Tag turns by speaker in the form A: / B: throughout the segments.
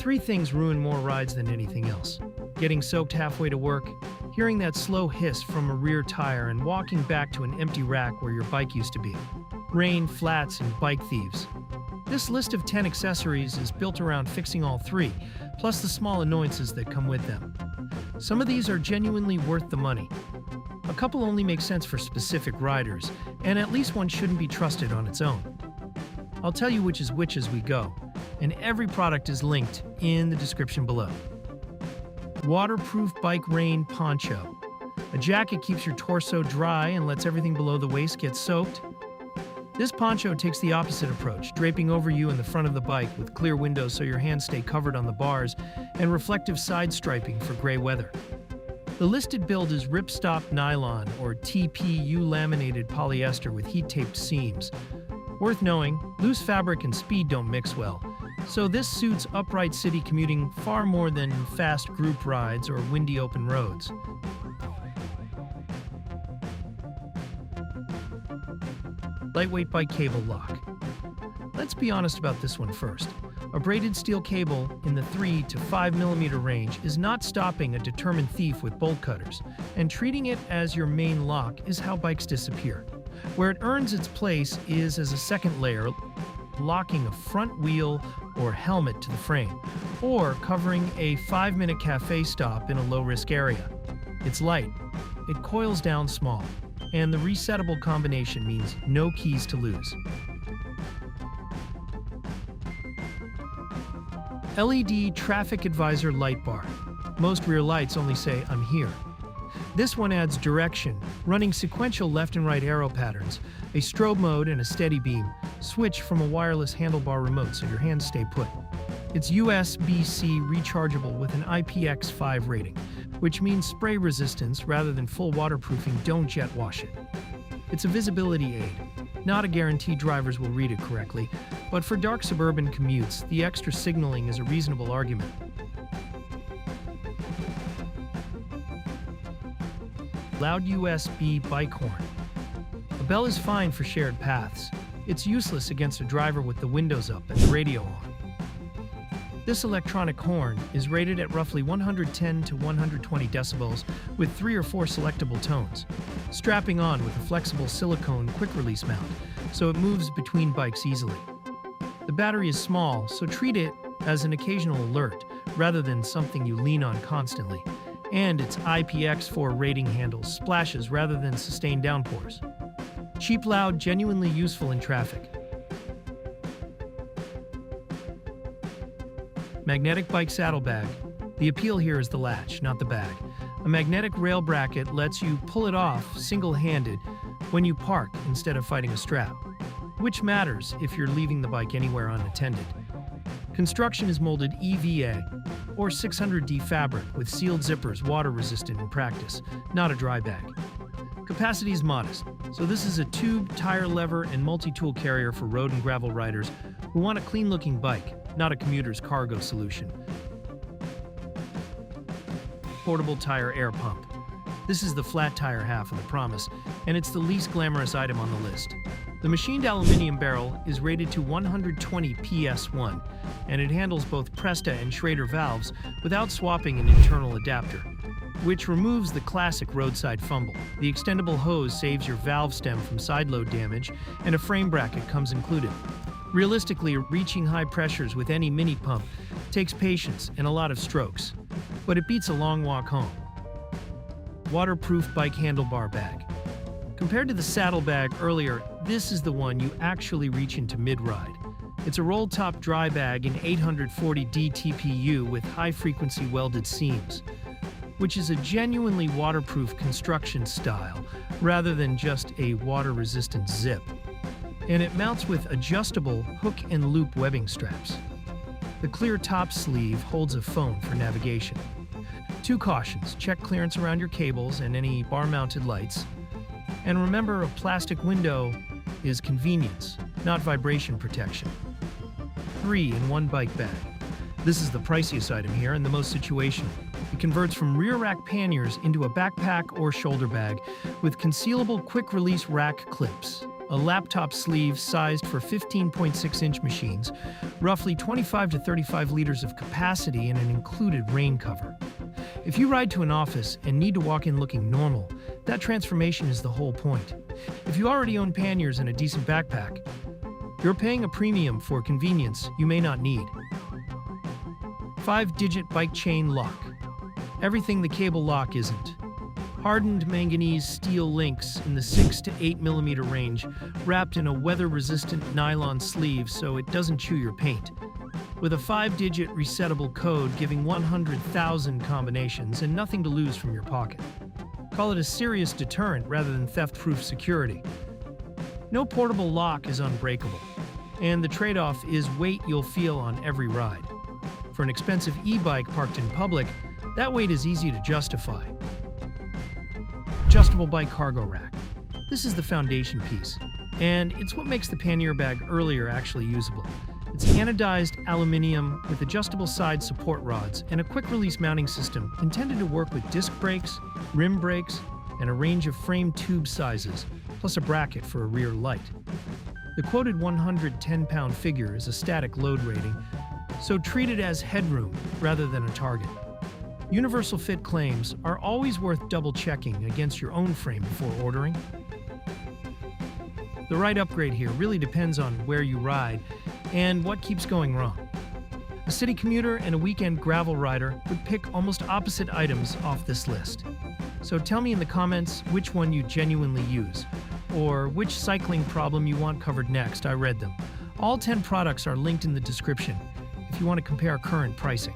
A: Three things ruin more rides than anything else: getting soaked halfway to work, hearing that slow hiss from a rear tire, and walking back to an empty rack where your bike used to be. Rain, flats, and bike thieves. This list of 10 accessories is built around fixing all three, plus the small annoyances that come with them. Some of these are genuinely worth the money. A couple only make sense for specific riders, and at least one shouldn't be trusted on its own. I'll tell you which is which as we go, and every product is linked in the description below. Waterproof bike rain poncho. A jacket keeps your torso dry and lets everything below the waist get soaked. This poncho takes the opposite approach, draping over you in the front of the bike with clear windows so your hands stay covered on the bars, and reflective side striping for gray weather. The listed build is ripstop nylon or TPU laminated polyester with heat-taped seams. Worth knowing, loose fabric and speed don't mix well, so this suits upright city commuting far more than fast group rides or windy open roads. Lightweight bike cable lock. Let's be honest about this one first. A braided steel cable in the 3 to 5 millimeter range is not stopping a determined thief with bolt cutters, and treating it as your main lock is how bikes disappear. Where it earns its place is as a second layer, locking a front wheel or helmet to the frame, or covering a 5-minute cafe stop in a low-risk area. It's light, it coils down small, and the resettable combination means no keys to lose. LED traffic advisor light bar. Most rear lights only say "I'm here." This one adds direction, running sequential left and right arrow patterns, a strobe mode and a steady beam, switch from a wireless handlebar remote so your hands stay put. It's USB-C rechargeable with an IPX5 rating, which means spray resistance rather than full waterproofing. Don't jet wash it. It's a visibility aid. Not a guarantee drivers will read it correctly, but for dark suburban commutes, the extra signaling is a reasonable argument. Loud USB bike horn. A bell is fine for shared paths. It's useless against a driver with the windows up and the radio on. This electronic horn is rated at roughly 110 to 120 decibels with 3 or 4 selectable tones, strapping on with a flexible silicone quick-release mount, so it moves between bikes easily. The battery is small, so treat it as an occasional alert rather than something you lean on constantly, and its IPX4 rating handles splashes rather than sustained downpours. Cheap, loud, genuinely useful in traffic. Magnetic bike saddlebag. The appeal here is the latch, not the bag. A magnetic rail bracket lets you pull it off single-handed when you park instead of fighting a strap, which matters if you're leaving the bike anywhere unattended. Construction is molded EVA or 600D fabric with sealed zippers, water-resistant in practice, not a dry bag. Capacity is modest, so this is a tube, tire lever, and multi-tool carrier for road and gravel riders who want a clean-looking bike, not a commuter's cargo solution. Portable tire air pump. This is the flat tire half of the promise, and it's the least glamorous item on the list. The machined aluminum barrel is rated to 120 PS1, and it handles both Presta and Schrader valves without swapping an internal adapter, which removes the classic roadside fumble. The extendable hose saves your valve stem from side load damage, and a frame bracket comes included. Realistically, reaching high pressures with any mini pump takes patience and a lot of strokes, but it beats a long walk home. Waterproof bike handlebar bag. Compared to the saddlebag earlier, this is the one you actually reach into mid-ride. It's a roll-top dry bag in 840D TPU with high-frequency welded seams, which is a genuinely waterproof construction style rather than just a water-resistant zip. And it mounts with adjustable hook and loop webbing straps. The clear top sleeve holds a phone for navigation. 2 cautions: check clearance around your cables and any bar-mounted lights. And remember, a plastic window is convenience, not vibration protection. 3 in 1 bike bag. This is the priciest item here and the most situational. It converts from rear rack panniers into a backpack or shoulder bag with concealable quick-release rack clips. a laptop sleeve sized for 15.6-inch machines, roughly 25 to 35 liters of capacity, and an included rain cover. If you ride to an office and need to walk in looking normal, that transformation is the whole point. If you already own panniers and a decent backpack, you're paying a premium for convenience you may not need. 5-digit bike chain lock. Everything the cable lock isn't. Hardened manganese steel links in the 6 to 8 millimeter range, wrapped in a weather-resistant nylon sleeve so it doesn't chew your paint. With a 5-digit resettable code giving 100,000 combinations and nothing to lose from your pocket. Call it a serious deterrent rather than theft-proof security. No portable lock is unbreakable, and the trade-off is weight you'll feel on every ride. For an expensive e-bike parked in public, that weight is easy to justify. Adjustable bike cargo rack. This is the foundation piece, and it's what makes the pannier bag earlier actually usable. It's anodized aluminum with adjustable side support rods and a quick-release mounting system intended to work with disc brakes, rim brakes, and a range of frame tube sizes, plus a bracket for a rear light. The quoted 110-pound figure is a static load rating, so treat it as headroom rather than a target. Universal fit claims are always worth double-checking against your own frame before ordering. The right upgrade here really depends on where you ride and what keeps going wrong. A city commuter and a weekend gravel rider would pick almost opposite items off this list. So tell me in the comments which one you genuinely use, or which cycling problem you want covered next. I read them. All 10 products are linked in the description if you want to compare current pricing.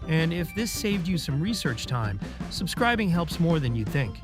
A: And if this saved you some research time, subscribing helps more than you think.